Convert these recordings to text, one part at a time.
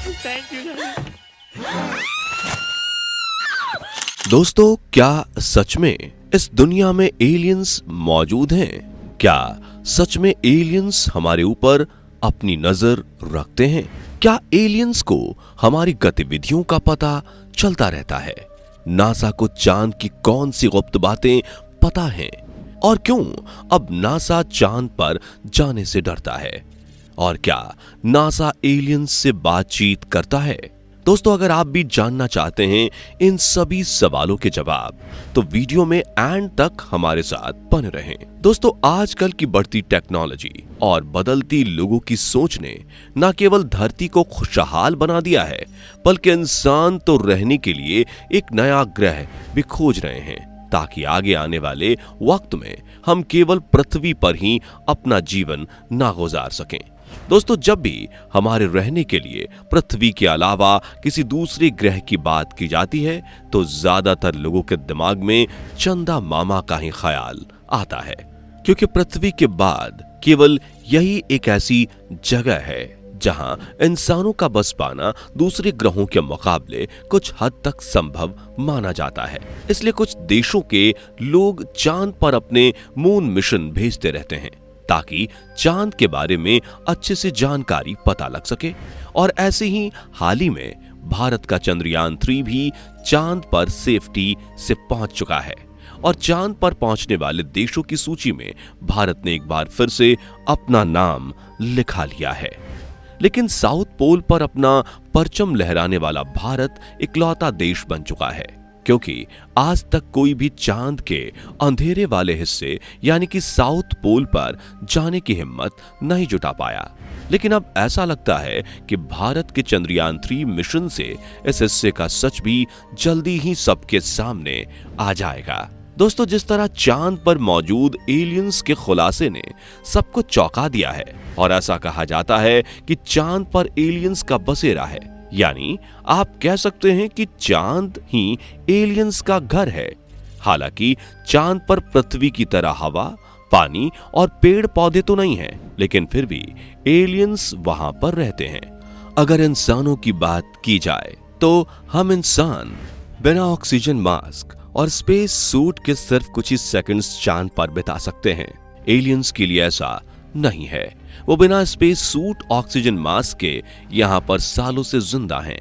Thank you. दोस्तों, क्या सच में इस दुनिया में एलियंस मौजूद हैं? क्या सच में एलियंस हमारे ऊपर अपनी नजर रखते हैं? क्या एलियंस को हमारी गतिविधियों का पता चलता रहता है? नासा को चांद की कौन सी गुप्त बातें पता हैं? और क्यों अब नासा चांद पर जाने से डरता है? और क्या नासा एलियंस से बातचीत करता है? दोस्तों, अगर आप भी जानना चाहते हैं इन सभी सवालों के जवाब, तो वीडियो में एंड तक हमारे साथ बने रहें। दोस्तों, आजकल की बढ़ती टेक्नोलॉजी और बदलती लोगों की सोच ने न केवल धरती को खुशहाल बना दिया है, बल्कि इंसान तो रहने के लिए एक नया ग्रह भी खोज रहे हैं, ताकि आगे आने वाले वक्त में हम केवल पृथ्वी पर ही अपना जीवन ना गुजार सकें। दोस्तों, जब भी हमारे रहने के लिए पृथ्वी के अलावा किसी दूसरे ग्रह की बात की जाती है, तो ज्यादातर लोगों के दिमाग में चंदा मामा का ही ख्याल आता है, क्योंकि पृथ्वी के बाद केवल यही एक ऐसी जगह है जहां इंसानों का बस पाना दूसरे ग्रहों के मुकाबले कुछ हद तक संभव माना जाता है। इसलिए कुछ देशों के लोग चांद पर अपने मून मिशन भेजते रहते हैं, ताकि चांद के बारे में अच्छे से जानकारी पता लग सके। और ऐसे ही हाल ही में भारत का चंद्रयान 3 भी चांद पर सेफ्टी से पहुंच चुका है, और चांद पर पहुंचने वाले देशों की सूची में भारत ने एक बार फिर से अपना नाम लिखा लिया है। लेकिन साउथ पोल पर अपना परचम लहराने वाला भारत इकलौता देश बन चुका है, क्योंकि आज तक कोई भी चांद के अंधेरे वाले हिस्से यानी कि साउथ पोल पर जाने की हिम्मत नहीं जुटा पाया। लेकिन अब ऐसा लगता है कि भारत के चंद्रयान 3 मिशन से इस हिस्से का सच भी जल्दी ही सबके सामने आ जाएगा। दोस्तों, जिस तरह चांद पर मौजूद एलियंस के खुलासे ने सबको चौंका दिया है, और ऐसा कहा जाता है कि चांद पर एलियंस का बसेरा है, यानी आप कह सकते हैं कि चांद ही एलियंस का घर है। हालांकि चांद पर पृथ्वी की तरह हवा, पानी और पेड़ पौधे तो नहीं है, लेकिन फिर भी एलियंस वहां पर रहते हैं। अगर इंसानों की बात की जाए, तो हम इंसान बिना ऑक्सीजन मास्क और स्पेस सूट के सिर्फ कुछ ही सेकंड्स चांद पर बिता सकते हैं। एलियंस के लिए ऐसा नहीं है। वो बिना स्पेस सूट, ऑक्सीजन मास्क के यहां पर सालों से जिंदा हैं,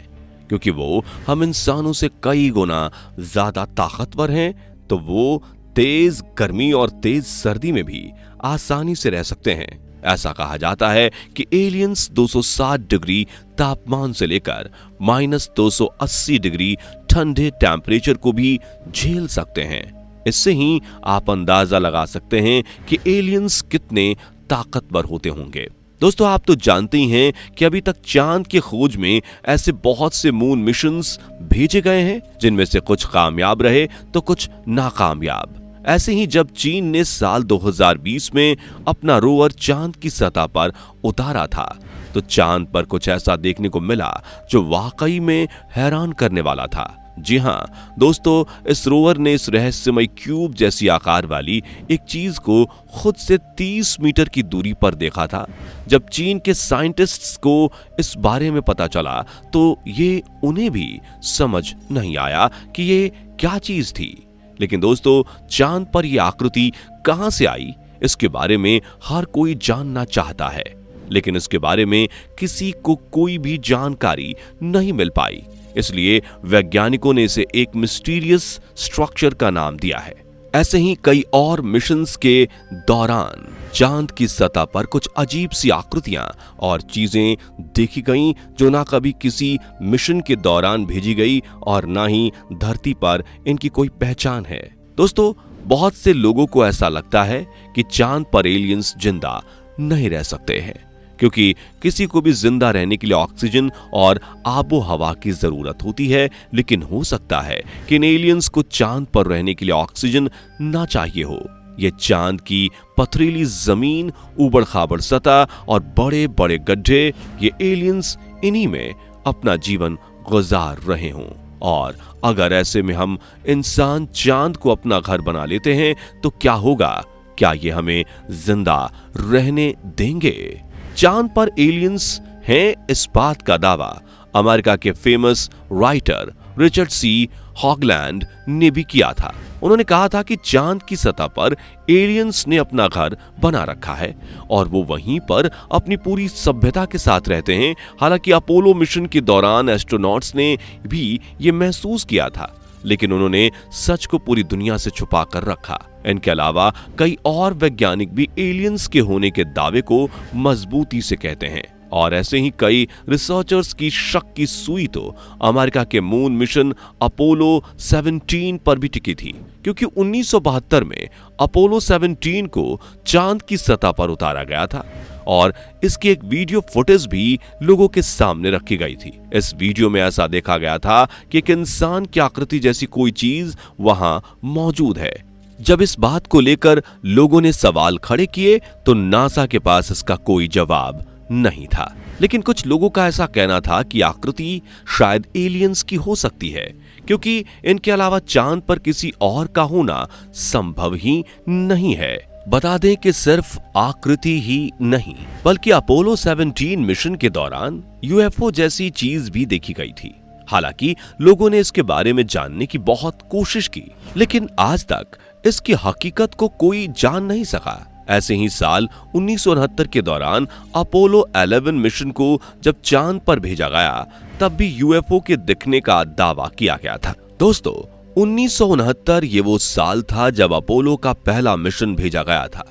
क्योंकि वो हम इंसानों से कई गुना ज्यादा ताकतवर हैं। तो वो तेज गर्मी और तेज सर्दी में भी आसानी से रह सकते हैं। ऐसा कहा जाता है कि एलियंस 260 डिग्री तापमान से लेकर -280 डिग्री ठंडे टेम्परेचर को भी झेल सकते हैं। इससे ही आप अंदाजा लगा सकते हैं कि एलियंस कितने ताकतवर होते होंगे। दोस्तों, आप तो जानते ही हैं कि अभी तक चांद की खोज में ऐसे बहुत से मून मिशंस भेजे गए हैं, जिनमें से कुछ कामयाब रहे तो कुछ नाकामयाब। ऐसे ही जब चीन ने साल 2020 में अपना रोवर चांद की सतह पर उतारा था, तो चांद पर कुछ ऐसा देखने को मिला जो वाकई में हैरान करने वाला था। जी हां दोस्तों, इस रोवर ने इस रहस्यमय क्यूब जैसी आकार वाली एक चीज को खुद से 30 मीटर की दूरी पर देखा था। जब चीन के साइंटिस्ट्स को इस बारे में पता चला, तो ये उन्हें भी समझ नहीं आया कि ये क्या चीज थी। लेकिन दोस्तों, चांद पर यह आकृति कहां से आई, इसके बारे में हर कोई जानना चाहता है, लेकिन इसके बारे में किसी को कोई भी जानकारी नहीं मिल पाई। इसलिए वैज्ञानिकों ने इसे एक मिस्टीरियस स्ट्रक्चर का नाम दिया है। ऐसे ही कई और मिशंस के दौरान चांद की सतह पर कुछ अजीब सी आकृतियां और चीजें देखी गईं, जो ना कभी किसी मिशन के दौरान भेजी गई और ना ही धरती पर इनकी कोई पहचान है। दोस्तों, बहुत से लोगों को ऐसा लगता है कि चांद पर एलियंस जिंदा नहीं रह सकते हैं, क्योंकि किसी को भी जिंदा रहने के लिए ऑक्सीजन और आबो हवा की जरूरत होती है। लेकिन हो सकता है कि इन एलियंस को चांद पर रहने के लिए ऑक्सीजन ना चाहिए हो। ये चांद की पथरीली जमीन, उबड़ खाबड़ सतह और बड़े बड़े गड्ढे, ये एलियंस इन्हीं में अपना जीवन गुजार रहे हों। और अगर ऐसे में हम इंसान चांद को अपना घर बना लेते हैं, तो क्या होगा? क्या ये हमें जिंदा रहने देंगे? चांद पर एलियंस हैं, इस बात का दावा अमेरिका के फेमस राइटर रिचर्ड सी हॉगलैंड ने भी किया था। उन्होंने कहा था कि चांद की सतह पर एलियंस ने अपना घर बना रखा है और वो वहीं पर अपनी पूरी सभ्यता के साथ रहते हैं। हालांकि अपोलो मिशन के दौरान एस्ट्रोनॉट्स ने भी ये महसूस किया था, लेकिन उन्होंने सच को पूरी दुनिया से छुपा कर रखा। इनके अलावा कई और वैज्ञानिक भी एलियंस के होने के दावे को मजबूती से कहते हैं और ऐसे ही कई रिसर्चर्स की शक की सुई तो अमेरिका के मून मिशन अपोलो 17 पर भी टिकी थी, क्योंकि 1972 में अपोलो 17 को चांद की सतह पर उतारा गया था और इसकी एक वीडियो फुटेज भी लोगों के सामने रखी गई थी। इस वीडियो में ऐसा देखा गया था कि एक इंसान की आकृति जैसी कोई चीज वहां मौजूद है। जब इस बात को लेकर लोगों ने सवाल खड़े किए तो नासा के पास इसका कोई जवाब नहीं था, लेकिन कुछ लोगों का ऐसा कहना था कि आकृति शायद एलियंस की हो सकती है, क्योंकि इनके अलावा चांद पर किसी और का होना संभव ही नहीं है। बता दें कि सिर्फ आकृति ही नहीं बल्कि अपोलो 17 मिशन के दौरान यूएफओ जैसी चीज भी देखी गई थी। हालांकि लोगों ने इसके बारे में जानने की बहुत कोशिश की, लेकिन आज तक इसकी हकीकत को कोई जान नहीं सका। ऐसे ही साल 1969 के दौरान अपोलो 11 मिशन को जब चांद पर भेजा गया, तब भी यूएफओ के दिखने का दावा किया गया था। दोस्तों, 1969 ये वो साल था जब अपोलो का पहला मिशन भेजा गया था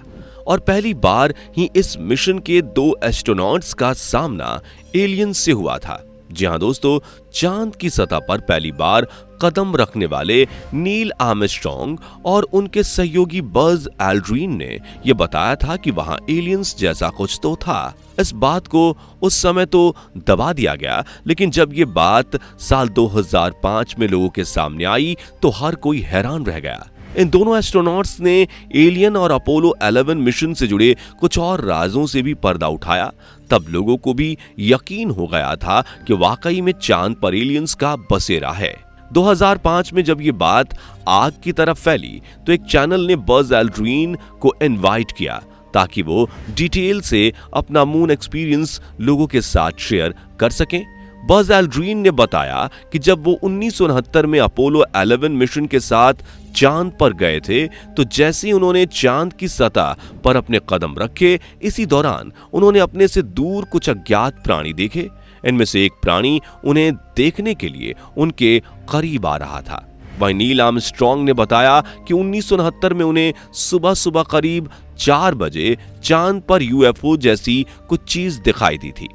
और पहली बार ही इस मिशन के 2 एस्ट्रोनॉट्स का सामना एलियंस से हुआ था। जी हां दोस्तों, चांद की सतह पर पहली बार कदम रखने वाले नील आर्मस्ट्रॉन्ग और उनके सहयोगी बज एल्ड्रिन ने यह बताया था कि वहां एलियंस जैसा कुछ तो था। इस बात को उस समय तो दबा दिया गया, लेकिन जब ये बात साल 2005 में लोगों के सामने आई तो हर कोई हैरान रह गया। इन दोनों एस्ट्रोनॉट्स ने एलियन और अपोलो 11 मिशन से जुड़े कुछ और राजों से भी पर्दा उठाया। तब लोगों को भी यकीन हो गया था कि वाकई में चांद पर एलियंस का बसेरा है। 2005 में जब ये बात आग की तरफ फैली तो एक चैनल ने बज एल्ड्रिन को इनवाइट किया ताकि वो डिटेल से अपना मून एक्सपीरियंस लोगों के साथ शेयर कर सकें। बज एल्ड्रिन ने बताया कि जब वो 1969 में अपोलो 11 मिशन के साथ चांद पर गए थे तो जैसे ही उन्होंने चांद की सतह पर अपने कदम रखे, इसी दौरान उन्होंने अपने से दूर कुछ अज्ञात प्राणी देखे। इनमें से एक प्राणी उन्हें देखने के लिए उनके करीब आ रहा था। वहीं नील आर्मस्ट्रॉन्ग ने बताया कि 1969 में उन्हें सुबह सुबह करीब 4 बजे चांद पर यूएफओ जैसी कुछ चीज दिखाई दी थी।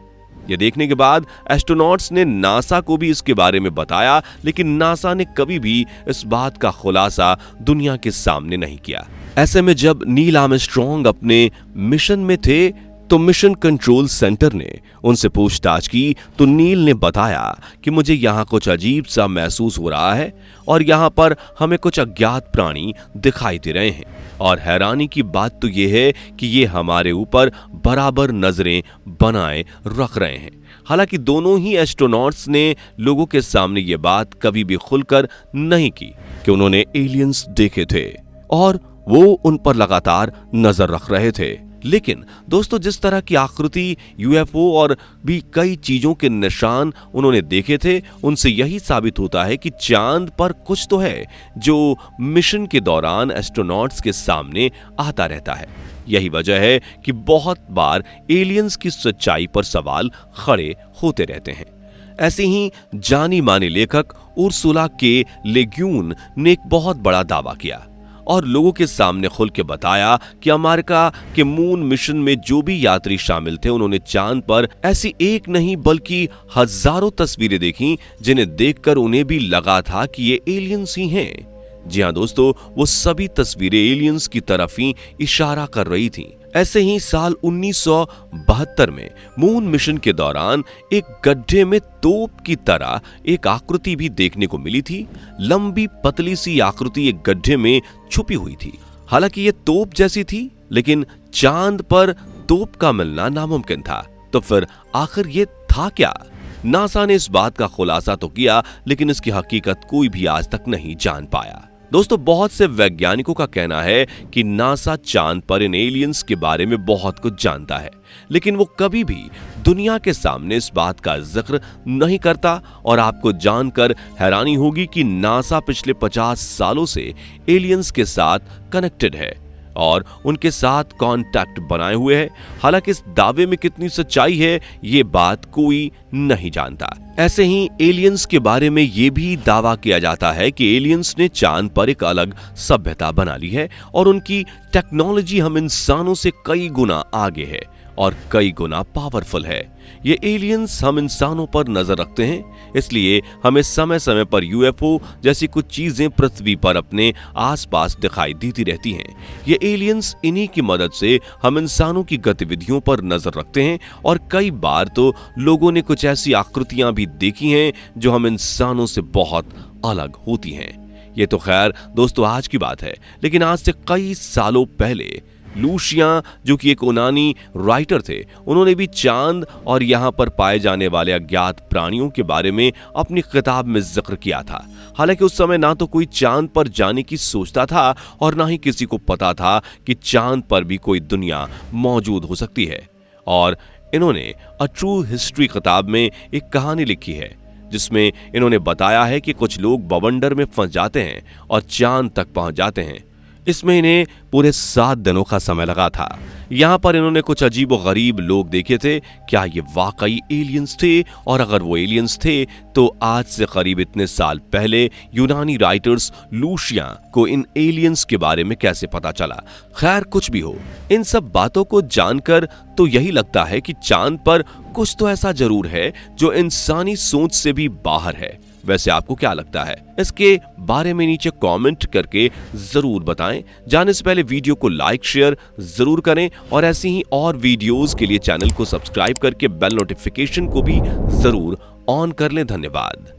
ये देखने के बाद एस्ट्रोनॉट्स ने नासा को भी इसके बारे में बताया, लेकिन नासा ने कभी भी इस बात का खुलासा दुनिया के सामने नहीं किया। ऐसे में जब नील आर्मस्ट्रॉन्ग अपने मिशन में थे तो मिशन कंट्रोल सेंटर ने उनसे पूछताछ की तो नील ने बताया कि मुझे यहाँ कुछ अजीब सा महसूस हो रहा है और यहाँ पर हमें कुछ अज्ञात प्राणी दिखाई दे रहे हैं और हैरानी की बात तो ये है कि ये हमारे ऊपर बराबर नजरें बनाए रख रहे हैं। हालांकि दोनों ही एस्ट्रोनॉट्स ने लोगों के सामने ये बात कभी भी खुलकर नहीं की कि उन्होंने एलियंस देखे थे और वो उन पर लगातार नजर रख रहे थे। लेकिन दोस्तों, जिस तरह की आकृति यूएफओ और भी कई चीजों के निशान उन्होंने देखे थे, उनसे यही साबित होता है कि चांद पर कुछ तो है जो मिशन के दौरान एस्ट्रोनॉट्स के सामने आता रहता है। यही वजह है कि बहुत बार एलियंस की सच्चाई पर सवाल खड़े होते रहते हैं। ऐसे ही जानी मानी लेखक उर्सुला के लेग्यून ने एक बहुत बड़ा दावा किया और लोगों के सामने खुल के बताया कि अमेरिका के मून मिशन में जो भी यात्री शामिल थे, उन्होंने चांद पर ऐसी एक नहीं बल्कि हजारों तस्वीरें देखी जिन्हें देखकर उन्हें भी लगा था कि ये एलियंस ही हैं। जी हां दोस्तों, वो सभी तस्वीरें एलियंस की तरफ ही इशारा कर रही थीं। ऐसे ही साल 1972 में मून मिशन के दौरान एक गड्ढे में तोप की तरह एक आकृति भी देखने को मिली थी। लंबी पतली सी आकृति एक गड्ढे में छुपी हुई थी। हालांकि ये तोप जैसी थी, लेकिन चांद पर तोप का मिलना नामुमकिन था। तो फिर आखिर ये था क्या? नासा ने इस बात का खुलासा तो किया, लेकिन इसकी हकीकत कोई भी आज तक नहीं जान पाया। दोस्तों, बहुत से वैज्ञानिकों का कहना है कि नासा चांद पर इन एलियंस के बारे में बहुत कुछ जानता है, लेकिन वो कभी भी दुनिया के सामने इस बात का जिक्र नहीं करता। और आपको जानकर हैरानी होगी कि नासा पिछले 50 सालों से एलियंस के साथ कनेक्टेड है और उनके साथ कांटेक्ट बनाए हुए है। हालांकि इस दावे में कितनी सच्चाई है, ये बात कोई नहीं जानता। ऐसे ही एलियंस के बारे में ये भी दावा किया जाता है कि एलियंस ने चांद पर एक अलग सभ्यता बना ली है और उनकी टेक्नोलॉजी हम इंसानों से कई गुना आगे है और कई गुना पावरफुल है। ये एलियंस हम इंसानों पर नजर रखते हैं, इसलिए हमें समय समय पर यूएफओ जैसी कुछ चीजें पृथ्वी पर अपने आसपास दिखाई देती रहती हैं। ये एलियंस इन्हीं की मदद से हम इंसानों की गतिविधियों पर नजर रखते हैं और कई बार तो लोगों ने कुछ ऐसी आकृतियां भी देखी हैं जो हम इंसानों से बहुत अलग होती हैं। ये तो खैर दोस्तों आज की बात है, लेकिन आज से कई सालों पहले लूशिया, जो कि एक यूनानी राइटर थे, उन्होंने भी चांद और यहां पर पाए जाने वाले अज्ञात प्राणियों के बारे में अपनी किताब में जिक्र किया था। हालांकि उस समय ना तो कोई चांद पर जाने की सोचता था और ना ही किसी को पता था कि चांद पर भी कोई दुनिया मौजूद हो सकती है। और इन्होंने अ ट्रू हिस्ट्री किताब में एक कहानी लिखी है जिसमें इन्होंने बताया है कि कुछ लोग बवंडर में फंस जाते हैं और चांद तक पहुंच जाते हैं। इसमें इन्हें पूरे 7 दिनों का समय लगा था। यहाँ पर इन्होंने कुछ अजीब और गरीब लोग देखे थे। क्या ये वाकई एलियंस थे? और अगर वो एलियंस थे तो आज से करीब इतने साल पहले यूनानी राइटर्स लूशिया को इन एलियंस के बारे में कैसे पता चला? खैर कुछ भी हो, इन सब बातों को जानकर तो यही लगता है कि चांद पर कुछ तो ऐसा जरूर है जो इंसानी सोच से भी बाहर है। वैसे आपको क्या लगता है? इसके बारे में नीचे कमेंट करके जरूर बताएं। जाने से पहले वीडियो को लाइक शेयर जरूर करें और ऐसी ही और वीडियोस के लिए चैनल को सब्सक्राइब करके बेल नोटिफिकेशन को भी जरूर ऑन कर लें। धन्यवाद।